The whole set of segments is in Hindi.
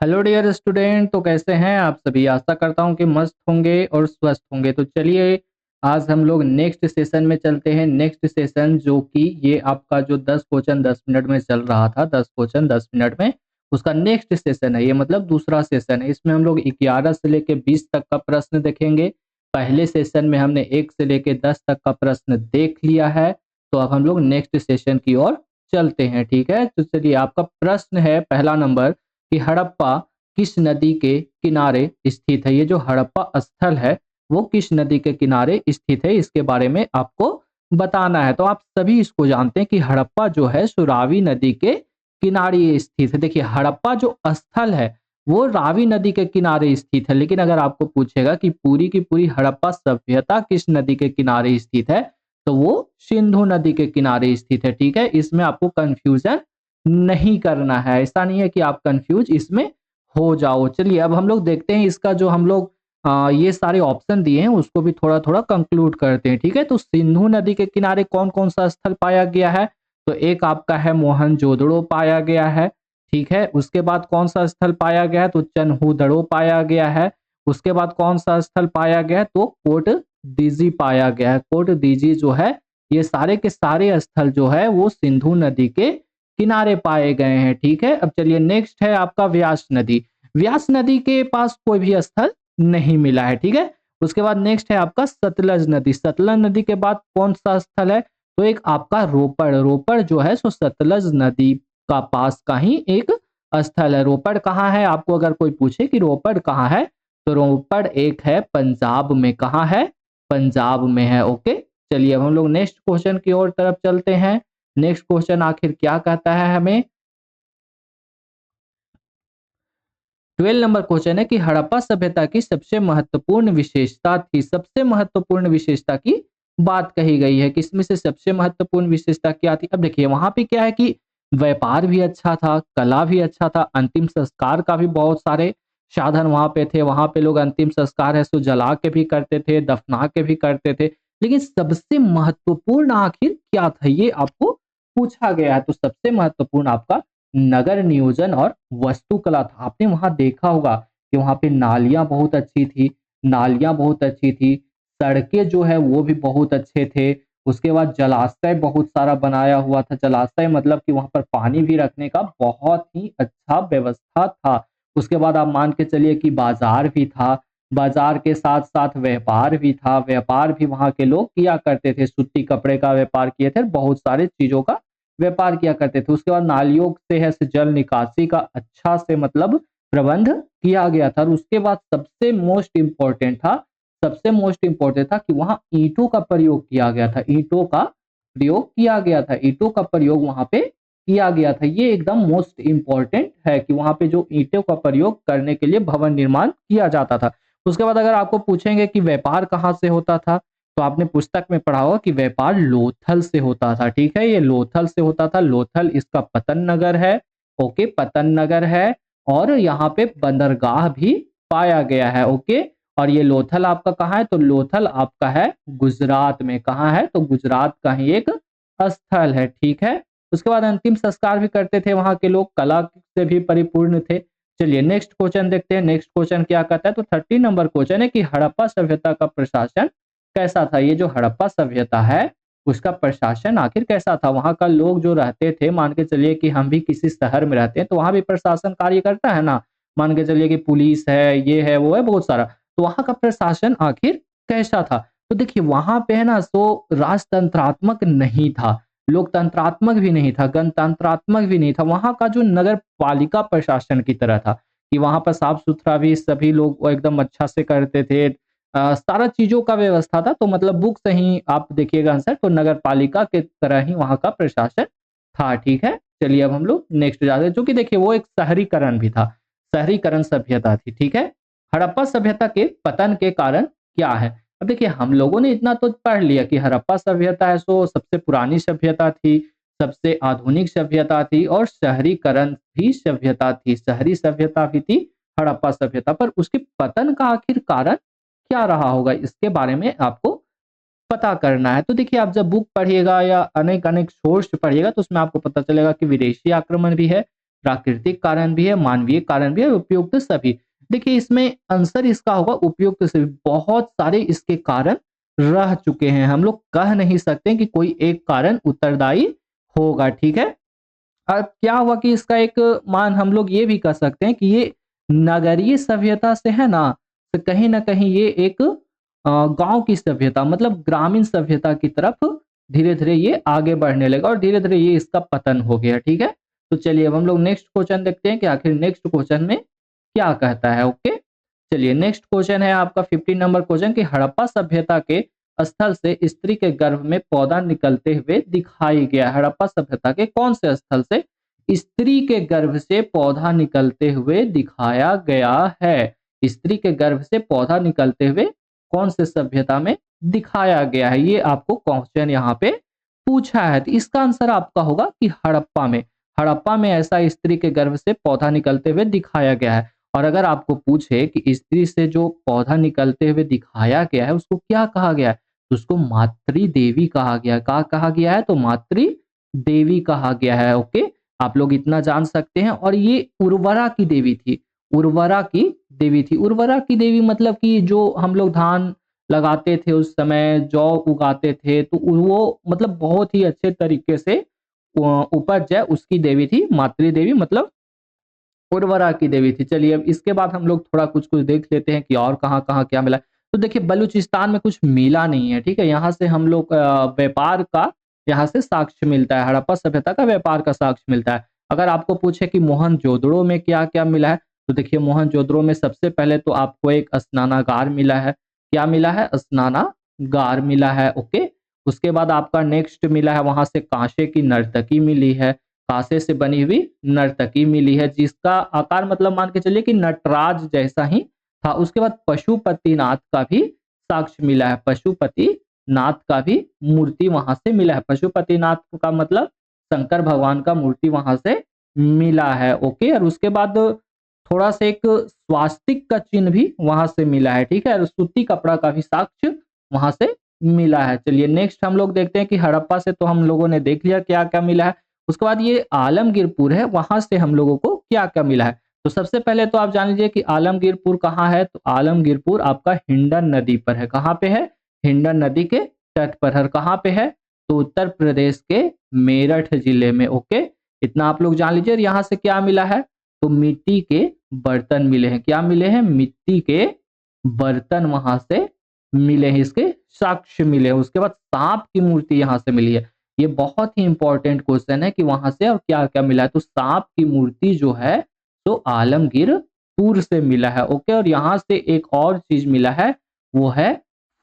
Hello dear student. तो कैसे हैं आप सभी? आशा करता हूं कि मस्त होंगे और स्वस्थ होंगे। तो चलिए आज हम लोग नेक्स्ट सेशन में चलते हैं। नेक्स्ट सेशन जो कि ये आपका जो 10 क्वेश्चन 10 मिनट में चल रहा था, 10 क्वेश्चन 10 मिनट में, उसका नेक्स्ट सेशन है ये, मतलब दूसरा सेशन है। इसमें हम लोग 11 से लेके 20 तक का प्रश्न देखेंगे। पहले सेशन में हमने 1 से लेके 10 तक का प्रश्न देख लिया है। तो अब हम लोग नेक्स्ट सेशन की ओर चलते हैं। ठीक है, तो चलिए आपका प्रश्न है पहला नंबर कि हड़प्पा किस नदी के किनारे स्थित है। ये जो हड़प्पा स्थल है वो किस नदी के किनारे स्थित है, इसके बारे में आपको बताना है। तो आप सभी इसको जानते हैं कि हड़प्पा जो है सो रावी नदी के किनारे स्थित है। देखिए हड़प्पा जो स्थल है वो रावी नदी के किनारे स्थित है, लेकिन अगर आपको पूछेगा कि पूरी की पूरी हड़प्पा सभ्यता किस नदी के किनारे स्थित है, तो वो सिंधु नदी के किनारे स्थित है। ठीक है, इसमें आपको कंफ्यूजन नहीं करना है। ऐसा नहीं है कि आप कंफ्यूज इसमें हो जाओ। चलिए अब हम लोग देखते हैं इसका जो हम लोग ये सारे ऑप्शन दिए हैं उसको भी थोड़ा थोड़ा कंक्लूड करते हैं। ठीक है, तो सिंधु नदी के किनारे कौन कौन सा स्थल पाया गया है? तो एक आपका है मोहनजोदड़ो पाया गया है। ठीक है, उसके बाद कौन सा स्थल पाया गया है? तो चन्हूदड़ो पाया गया है। उसके बाद कौन सा स्थल पाया गया है? तो कोट दीजी पाया गया है। कोट दीजी जो है, ये सारे के सारे स्थल जो है वो सिंधु नदी के किनारे पाए गए हैं। ठीक है, अब चलिए नेक्स्ट है आपका व्यास नदी। व्यास नदी के पास कोई भी स्थल नहीं मिला है। ठीक है, उसके बाद नेक्स्ट है आपका सतलज नदी। सतलज नदी के बाद कौन सा स्थल है? तो एक आपका रोपड़। रोपड़ जो है सो सतलज नदी का पास का ही एक स्थल है। रोपड़ कहाँ है? आपको अगर कोई पूछे कि रोपड़ कहाँ है, तो रोपड़ एक है पंजाब में। कहाँ है? पंजाब में है। ओके, चलिए अब हम लोग नेक्स्ट क्वेश्चन की ओर तरफ चलते हैं। नेक्स्ट क्वेश्चन आखिर क्या कहता है हमें? 12 नंबर क्वेश्चन है कि हड़प्पा सभ्यता की सबसे महत्वपूर्ण विशेषता थी। सबसे महत्वपूर्ण विशेषता की बात कही गई है, किसमें से सबसे महत्वपूर्ण विशेषता क्या थी? अब देखिए वहां पे क्या है कि व्यापार भी अच्छा था, कला भी अच्छा था, अंतिम संस्कार का भी बहुत सारे साधन वहां पे थे। वहां पे लोग अंतिम संस्कार है सो जला के भी करते थे, दफना के भी करते थे। लेकिन सबसे महत्वपूर्ण आखिर क्या था ये आपको पूछा गया है। तो सबसे महत्वपूर्ण आपका नगर नियोजन और वास्तुकला था। आपने वहां देखा होगा कि वहां पे नालियां बहुत अच्छी थी, नालियां बहुत अच्छी थी, सड़कें जो है वो भी बहुत अच्छे थे। उसके बाद जलाशय बहुत सारा बनाया हुआ था। जलाशय मतलब कि वहां पर पानी भी रखने का बहुत ही अच्छा व्यवस्था था। उसके बाद आप मान के चलिए कि बाजार भी था, बाजार के साथ साथ व्यापार भी था। व्यापार भी वहां के लोग किया करते थे, सूती कपड़े का व्यापार किए थे, बहुत सारे चीजों का व्यापार किया करते थे। उसके बाद नालियों से है से जल निकासी का अच्छा से मतलब प्रबंध किया गया था। और उसके बाद सबसे मोस्ट इम्पोर्टेंट था, सबसे मोस्ट इम्पोर्टेंट था कि वहां ईंटों का प्रयोग किया गया था। ईंटों का प्रयोग किया गया था, ईंटों का प्रयोग वहां पे किया गया था। ये एकदम मोस्ट इम्पोर्टेंट है कि वहां पे जो ईंटों का प्रयोग करने के लिए भवन निर्माण किया जाता था। उसके बाद अगर आपको पूछेंगे कि व्यापार कहाँ से होता था, तो आपने पुस्तक में पढ़ा होगा कि व्यापार लोथल से होता था। ठीक है, ये लोथल से होता था। लोथल इसका पतन नगर है। ओके, पतन नगर है। और यहाँ पे बंदरगाह भी पाया गया है। ओके, और ये लोथल आपका कहाँ है? तो लोथल आपका है गुजरात में। कहाँ है? तो गुजरात का ही एक स्थल है। ठीक है, उसके बाद अंतिम संस्कार भी करते थे वहां के लोग, कला से भी परिपूर्ण थे। चलिए नेक्स्ट क्वेश्चन देखते हैं। नेक्स्ट क्वेश्चन क्या कहता है? तो 30 नंबर क्वेश्चन है कि हड़प्पा सभ्यता का प्रशासन कैसा था? ये जो हड़प्पा सभ्यता है उसका प्रशासन आखिर कैसा था? वहां का लोग जो रहते थे, मान के चलिए कि हम भी किसी शहर में रहते हैं तो वहां भी प्रशासन कार्य करता है ना। मान के चलिए कि पुलिस है, ये है, वो है, बहुत सारा। तो वहां का प्रशासन आखिर कैसा था? तो देखिए वहां पे है ना तो राजतंत्रात्मक नहीं था, लोकतंत्रात्मक भी नहीं था, गणतंत्रात्मक भी नहीं था। वहां का जो नगर पालिका प्रशासन की तरह था कि वहां पर साफ सुथरा भी सभी लोग एकदम अच्छा से करते थे। सारा चीज़ों का व्यवस्था था। तो मतलब बुक से ही आप देखिएगा आंसर, तो नगर पालिका के तरह ही वहाँ का प्रशासन था। ठीक है, चलिए अब हम लोग नेक्स्ट जाते हैं, जो कि देखिए वो एक शहरीकरण भी था, शहरीकरण सभ्यता थी। ठीक है, हड़प्पा सभ्यता के पतन के कारण क्या है? अब देखिए हम लोगों ने इतना तो पढ़ लिया कि हड़प्पा सभ्यता है सो सबसे पुरानी सभ्यता थी, सबसे आधुनिक सभ्यता थी और शहरीकरण भी सभ्यता थी, शहरी सभ्यता भी थी हड़प्पा सभ्यता। पर उसके पतन का आखिर कारण क्या रहा होगा, इसके बारे में आपको पता करना है। तो देखिए आप जब बुक पढ़िएगा या अनेक अनेक सोर्स पढ़िएगा तो उसमें आपको पता चलेगा कि विदेशी आक्रमण भी है, प्राकृतिक कारण भी है, मानवीय कारण भी है, उपयुक्त सभी। देखिए इसमें आंसर इसका होगा उपयुक्त सभी। बहुत सारे इसके कारण रह चुके हैं, हम लोग कह नहीं सकते कि कोई एक कारण उत्तरदायी होगा, ठीक है। अब क्या हुआ कि इसका एक मान हम लोग ये भी कह सकते हैं कि ये नगरीय सभ्यता से है ना, तो कहीं न कहीं ये एक गाँव की सभ्यता मतलब ग्रामीण सभ्यता की तरफ धीरे-धीरे ये आगे बढ़ने लगा और धीरे-धीरे ये इसका पतन हो गया, ठीक है। तो चलिए अब हम लोग नेक्स्ट क्वेश्चन देखते हैं कि आखिर नेक्स्ट क्वेश्चन में क्या कहता है, ओके। चलिए नेक्स्ट क्वेश्चन है आपका 15 नंबर क्वेश्चन कि हड़प्पा सभ्यता के स्थल से स्त्री के गर्भ में पौधा निकलते हुए दिखाई गया। हड़प्पा सभ्यता के कौन से स्थल से स्त्री के गर्भ से पौधा निकलते हुए दिखाया गया है? स्त्री के गर्भ से पौधा निकलते हुए कौन से सभ्यता में दिखाया गया है? ये आपको क्वेश्चन यहाँ पे पूछा है, तो इसका आंसर आपका होगा कि हड़प्पा में। हड़प्पा में ऐसा स्त्री के गर्भ से पौधा निकलते हुए दिखाया गया है। और अगर आपको पूछे कि स्त्री से जो पौधा निकलते हुए दिखाया गया है उसको क्या कहा गया है, तो उसको मातृ देवी कहा गया है। क्या कहा गया है? तो मातृ देवी कहा गया है, ओके। आप लोग इतना जान सकते हैं। और ये उर्वरा की देवी थी, उर्वरा की देवी थी। उर्वरा की देवी मतलब कि जो हम लोग धान लगाते थे उस समय, जौ उगाते थे, तो वो मतलब बहुत ही अच्छे तरीके से उपज जाए उसकी देवी थी मातृ देवी, मतलब उर्वरा की देवी थी। चलिए अब इसके बाद हम लोग थोड़ा कुछ-कुछ देख लेते हैं कि और कहाँ-कहाँ क्या मिला है। तो देखिए बलूचिस्तान में कुछ मिला नहीं है, ठीक है? यहाँ से हम लोग व्यापार का यहाँ से साक्ष्य मिलता है, हड़प्पा सभ्यता का व्यापार का साक्ष्य मिलता है। अगर आपको पूछे कि मोहनजोदड़ो में क्या-क्या मिला है, तो देखिए मोहनजोदड़ो में सबसे पहले तो आपको एक स्नानागार मिला है। क्या मिला है? स्नानागार मिला है, ओके। उसके बाद आपका नेक्स्ट मिला है वहाँ से कांसे की नर्तकी मिली है। कांसे से बनी हुई नर्तकी मिली है जिसका आकार मतलब मान के चलिए कि नटराज जैसा ही था। उसके बाद पशुपतिनाथ का भी साक्ष्य मिला है, पशुपतिनाथ का भी मूर्ति वहां से मिला है। पशुपतिनाथ का मतलब शंकर भगवान का मूर्ति वहां से मिला है, ओके। और उसके बाद थोड़ा सा एक स्वास्तिक का चिन्ह भी वहां से मिला है, ठीक है। और सूती कपड़ा का भी साक्ष्य वहां से मिला है। चलिए नेक्स्ट हम लोग देखते हैं कि हड़प्पा से तो हम लोगों ने देख लिया क्या क्या मिला है। उसके बाद ये आलमगीरपुर है, वहां से हम लोगों को क्या-क्या मिला है। तो सबसे पहले तो आप जान लीजिए कि आलमगीरपुर कहाँ है, तो आलमगीरपुर आपका हिंडन नदी पर है। कहाँ पे है? हिंडन नदी के तट पर है। कहाँ पे है? तो उत्तर प्रदेश के मेरठ जिले में, ओके। इतना आप लोग जान लीजिए। यहाँ से क्या मिला है? तो मिट्टी के बर्तन मिले हैं। क्या मिले हैं? मिट्टी के बर्तन वहां से मिले हैं, इसके साक्ष्य मिले हैं। उसके बाद सांप की मूर्ति यहाँ से मिली है। ये बहुत ही इंपॉर्टेंट क्वेश्चन है कि वहां से और क्या-क्या मिला है। तो सांप की मूर्ति जो है तो आलमगीरपुर से मिला है, ओके। और यहाँ से एक और चीज मिला है, वो है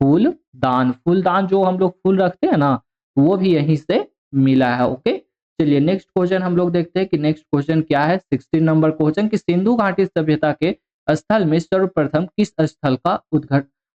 फूलदान। फूलदान जो हम लोग फूल रखते हैं ना, वो भी यहीं से मिला है, ओके। चलिए नेक्स्ट क्वेश्चन हम लोग देखते हैं कि नेक्स्ट क्वेश्चन क्या है। 16 नंबर क्वेश्चन कि सिंधु घाटी सभ्यता के स्थल में सर्वप्रथम किस स्थल का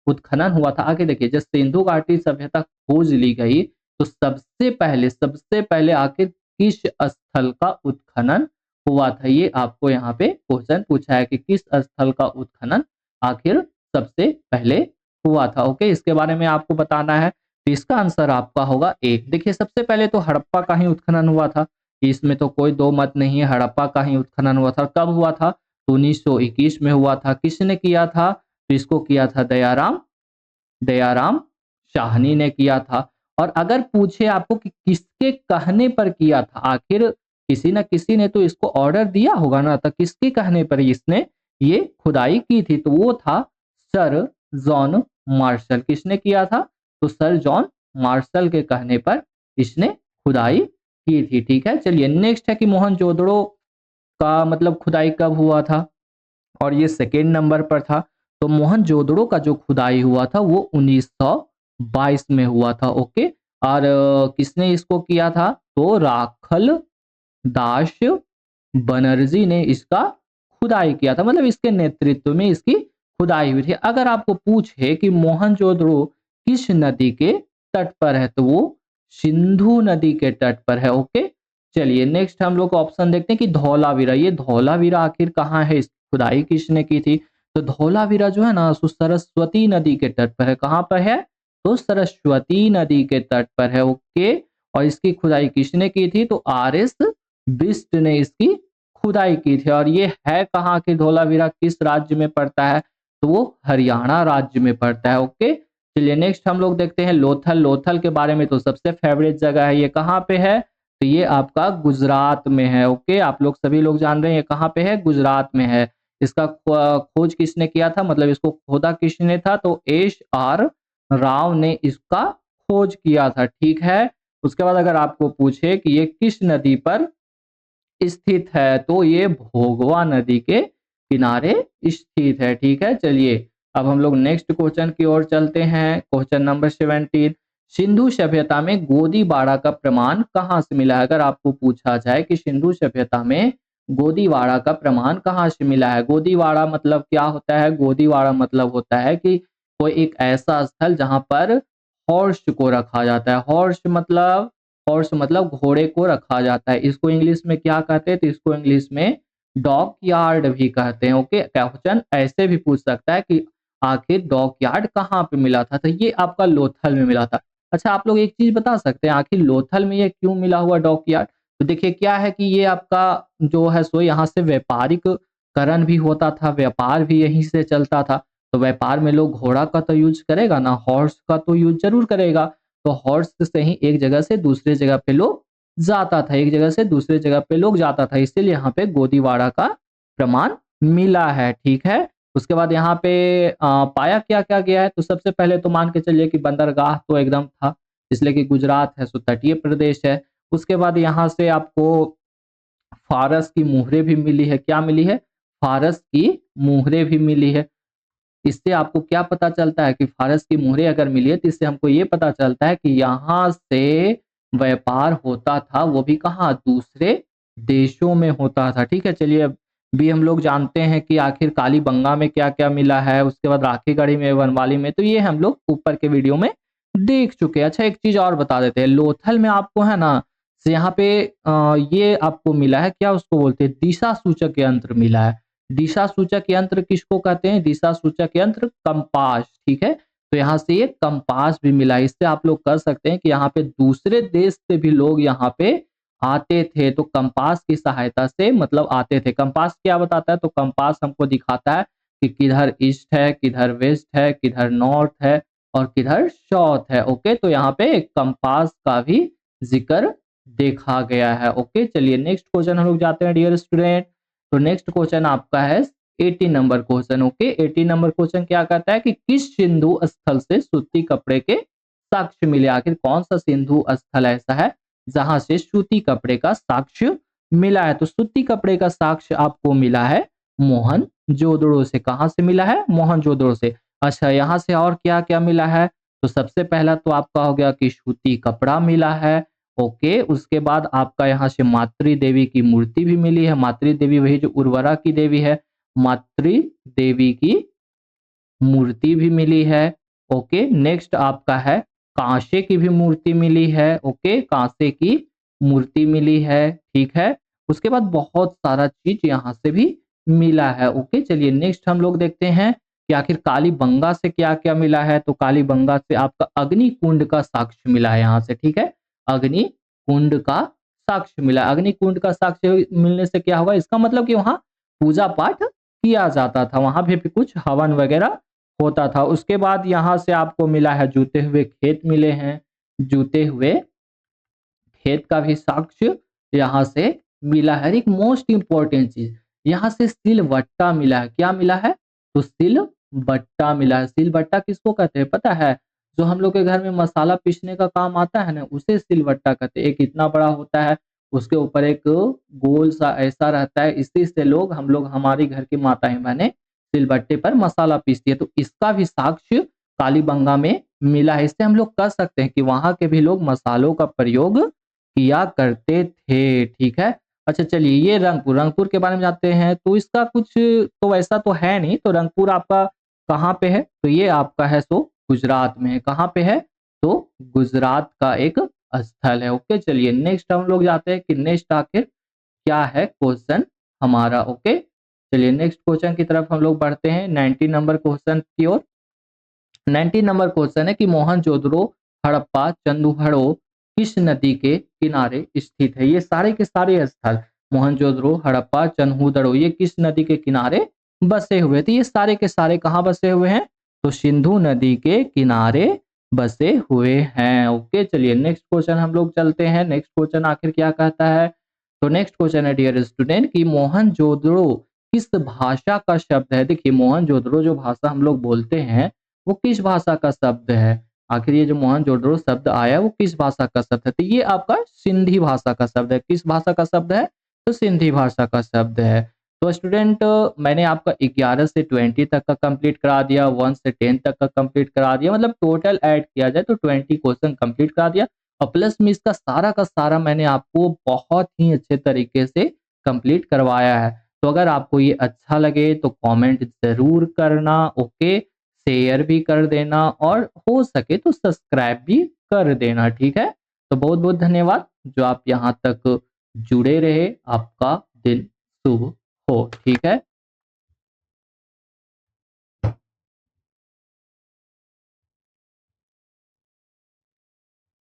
उत्खनन हुआ था? आगे देखिए, जब सिंधु घाटी सभ्यता खोज ली गई तो सबसे पहले आखिर किस स्थल का उत्खनन हुआ था? ये आपको यहाँ पे क्वेश्चन पूछा है कि किस स्थल का उत्खनन आखिर सबसे पहले हुआ था, ओके। इसके बारे में आपको बताना है, तो इसका आंसर आपका होगा एक। देखिए सबसे पहले तो हड़प्पा का ही उत्खनन हुआ था, इसमें तो कोई दो मत नहीं है, हड़प्पा का ही उत्खनन हुआ था। कब हुआ था? तो 1921 में हुआ था। किसने किया था? तो इसको किया था दयाराम दयाराम साहनी ने किया था। और अगर पूछे आपको कि किसके कहने पर किया था, आखिर किसी न किसी ने तो इसको ऑर्डर दिया होगा ना, तो किसके कहने पर इसने ये खुदाई की थी? तो वो था सर जॉन मार्शल। किसने किया था? तो सर जॉन मार्शल के कहने पर इसने खुदाई की थी, ठीक है। चलिए नेक्स्ट है कि मोहनजोदड़ो का मतलब खुदाई कब हुआ था, और ये सेकेंड नंबर पर था। तो मोहनजोदड़ो का जो खुदाई हुआ था वो 1922 में हुआ था, ओके। और किसने इसको किया था? तो राखल दास बनर्जी ने इसका खुदाई किया था, मतलब इसके नेतृत्व में इसकी खुदाई हुई थी। अगर आपको पूछे कि मोहनजोदड़ो किस नदी के तट पर है, तो वो सिंधु नदी के तट पर है, ओके। चलिए नेक्स्ट हम लोग ऑप्शन देखते हैं कि धौलावीरा। ये धौलावीरा आखिर कहाँ है, इस खुदाई किसने की थी? तो धौलावीरा जो है ना सो सरस्वती नदी के तट पर है। कहाँ पर है? तो सरस्वती नदी के तट पर है, ओके। और इसकी खुदाई किसने की थी? तो आर एस बिष्ट ने इसकी खुदाई की थी। और ये है कहाँ की धोलावीरा, किस राज्य में पड़ता है, तो वो हरियाणा राज्य में पड़ता है। ओके, चलिए नेक्स्ट हम लोग देखते हैं लोथल। लोथल के बारे में तो सबसे फेवरेट जगह है, ये कहाँ पे है, तो ये आपका गुजरात में है। ओके, आप लोग सभी लोग जान रहे हैं ये कहाँ पे है, गुजरात में है। इसका खोज किसने किया था, मतलब इसको खोदा किसने था, तो एस.आर. राव ने इसका खोज किया था। ठीक है, उसके बाद अगर आपको पूछे कि ये किस नदी पर स्थित है, तो ये भोगवा नदी के किनारे स्थित है। ठीक है, चलिए अब हम लोग नेक्स्ट क्वेश्चन की ओर चलते हैं। क्वेश्चन नंबर 17, सिंधु सभ्यता में गोदीबाड़ा का प्रमाण कहाँ से मिला है। अगर आपको पूछा जाए कि सिंधु सभ्यता में गोदीबाड़ा का प्रमाण कहाँ से मिला है, गोदीबाड़ा मतलब क्या होता है, गोदीबाड़ा मतलब होता है कि कोई एक ऐसा स्थल जहां पर हॉर्स को रखा जाता है। हॉर्स मतलब घोड़े को रखा जाता है। इसको इंग्लिश में क्या कहते हैं, तो इसको इंग्लिश में डॉक यार्ड भी कहते हैं। ओके, क्वेश्चन ऐसे भी पूछ सकता है कि आखिर डॉक यार्ड कहाँ पे मिला था, तो ये आपका लोथल में मिला था। अच्छा, आप लोग एक चीज बता सकते हैं आखिर लोथल में ये क्यों मिला हुआ डॉक यार्ड, तो देखिए क्या है कि ये आपका जो है सो यहाँ से व्यापारिक करण भी होता था, व्यापार भी यहीं से चलता था। तो व्यापार में लोग घोड़ा का तो यूज करेगा ना, हॉर्स का तो यूज जरूर करेगा। तो हॉर्स से ही एक जगह से दूसरे जगह पे लोग जाता था, एक जगह से दूसरे जगह पे लोग जाता था, इसीलिए यहाँ पे गोदीवाड़ा का प्रमाण मिला है। ठीक है, उसके बाद यहाँ पे पाया क्या क्या गया है, तो सबसे पहले तो मान के चलिए कि बंदरगाह तो एकदम था, इसलिए कि गुजरात है सो तटीय प्रदेश है। उसके बाद यहाँ से आपको फारस की मुहरें भी मिली है, क्या मिली है, फारस की मुहरें भी मिली है। इससे आपको क्या पता चलता है कि फारस की मुहरें अगर मिली है, तो इससे हमको ये पता चलता है कि यहाँ से व्यापार होता था, वो भी कहाँ, दूसरे देशों में होता था। ठीक है, चलिए अब भी हम लोग जानते हैं कि आखिर कालीबंगा में क्या क्या मिला है, उसके बाद राखीगढ़ी में, वनवाली में, तो ये हम लोग ऊपर के वीडियो में देख चुके हैं। अच्छा, एक चीज और बता देते हैं, लोथल में आपको है ना, से यहाँ पे ये आपको मिला है, क्या उसको बोलते हैं, दिशा सूचक यंत्र मिला है। दिशा सूचक यंत्र किसको कहते हैं, दिशा सूचक यंत्र कंपास। ठीक है, तो यहाँ से ये कंपास भी मिला, इससे आप लोग कर सकते हैं कि यहाँ पे दूसरे देश से भी लोग यहाँ पे आते थे, तो कंपास की सहायता से मतलब आते थे। कंपास क्या बताता है, तो कंपास हमको दिखाता है कि किधर ईस्ट है, किधर वेस्ट है, किधर नॉर्थ है और किधर साउथ है। ओके, तो यहाँ पे एक कंपास का भी जिक्र देखा गया है। ओके, चलिए नेक्स्ट क्वेश्चन हम लोग जाते हैं डियर स्टूडेंट। तो नेक्स्ट क्वेश्चन आपका है 80 number question. Okay, 80 number question क्या कहता है कि किस सिंधु स्थल से सूती कपड़े के साक्ष्य मिले। आखिर कौन सा सिंधु स्थल ऐसा है जहां से सूती कपड़े का साक्ष्य मिला है, तो सूती कपड़े का साक्ष्य आपको मिला है मोहनजोदड़ो से। कहां से मिला है, मोहनजोदड़ो से। अच्छा, यहाँ से और क्या क्या मिला है, तो सबसे पहला तो आपका हो गया कि सूती कपड़ा मिला है। ओके, उसके बाद आपका यहाँ से मातृ देवी की मूर्ति भी मिली है। मातृ देवी वही जो उर्वरा की देवी है, मातृ देवी की मूर्ति भी मिली है। ओके, नेक्स्ट आपका है कांसे की भी मूर्ति मिली है। ओके, कांसे की मूर्ति मिली है। ठीक है, उसके बाद बहुत सारा चीज यहाँ से भी मिला है। ओके, चलिए नेक्स्ट हम लोग देखते हैं कि आखिर कालीबंगा से क्या क्या मिला है, तो कालीबंगा से आपका अग्नि कुंड का साक्ष्य मिला है यहाँ से। ठीक है, अग्नि कुंड का साक्ष्य मिला। अग्नि कुंड का साक्ष्य मिलने से क्या हुआ, इसका मतलब कि वहां पूजा पाठ किया जाता था, वहां भी कुछ हवन वगैरह होता था। उसके बाद यहाँ से आपको मिला है जूते हुए खेत मिले हैं, जूते हुए खेत का भी साक्ष्य यहाँ से मिला है। एक मोस्ट इंपॉर्टेंट चीज, यहाँ से सिलवट्टा मिला है। क्या मिला है, तो सिलबट्टा मिला है। सिलबट्टा किसको कहते हैं पता है, जो हम लोग के घर में मसाला पीसने का काम आता है ना, उसे सिलबट्टा कहते हैं। एक इतना बड़ा होता है, उसके ऊपर एक गोल सा ऐसा रहता है, इसी से लोग हम लोग हमारी घर की माताएं बहनें सिलबट्टे पर मसाला पीसती है। तो इसका भी साक्ष्य कालीबंगा में मिला है। इससे हम लोग कह सकते हैं कि वहां के भी लोग मसालों का प्रयोग किया करते थे। ठीक है, अच्छा चलिए ये रंगपुर, रंगपुर के बारे में जानते हैं, तो इसका कुछ तो वैसा तो है नहीं, तो रंगपुर आपका कहाँ पे है, तो ये आपका है सो गुजरात में है। कहाँ पे है, तो गुजरात का एक स्थल है। ओके, चलिए नेक्स्ट हम लोग जाते हैं कि नेक्स्ट आखिर क्या है क्वेश्चन हमारा। ओके, चलिए नेक्स्ट क्वेश्चन की तरफ हम लोग बढ़ते हैं 90 नंबर क्वेश्चन की ओर। 90 नंबर क्वेश्चन है कि मोहनजोदड़ो, हड़प्पा, चंदूहड़ो किस नदी के किनारे स्थित है। ये सारे के सारे स्थल मोहनजोदड़ो, हड़प्पा, चन्हूदड़ो ये किस नदी के किनारे बसे हुए थे? ये सारे के सारे कहाँ बसे हुए हैं? तो सिंधु नदी के किनारे बसे हुए हैं। ओके, चलिए नेक्स्ट क्वेश्चन हम लोग चलते हैं। नेक्स्ट क्वेश्चन आखिर क्या कहता है? तो नेक्स्ट क्वेश्चन है डियर स्टूडेंट कि मोहनजोदड़ो किस भाषा का शब्द है? देखिए मोहनजोदड़ो जो भाषा हम लोग बोलते हैं वो किस भाषा का शब्द है? आखिर ये जो मोहनजोदड़ो शब्द आया वो किस भाषा का शब्द है? तो ये आपका सिंधी भाषा का शब्द है। किस भाषा का शब्द है? तो सिंधी भाषा का शब्द है। तो स्टूडेंट मैंने आपका 11 से 20 तक का कंप्लीट करा दिया, 1 से 10 तक का कंप्लीट करा दिया, मतलब टोटल ऐड किया जाए तो 20 क्वेश्चन कंप्लीट करा दिया और प्लस में इसका सारा का सारा मैंने आपको बहुत ही अच्छे तरीके से कंप्लीट करवाया है। तो अगर आपको ये अच्छा लगे तो कमेंट ज़रूर करना, ओके? शेयर भी कर देना और हो सके तो सब्सक्राइब भी कर देना, ठीक है? तो बहुत-बहुत धन्यवाद जो आप यहाँ तक जुड़े रहे। आपका दिन शुभ हो, ठीक है?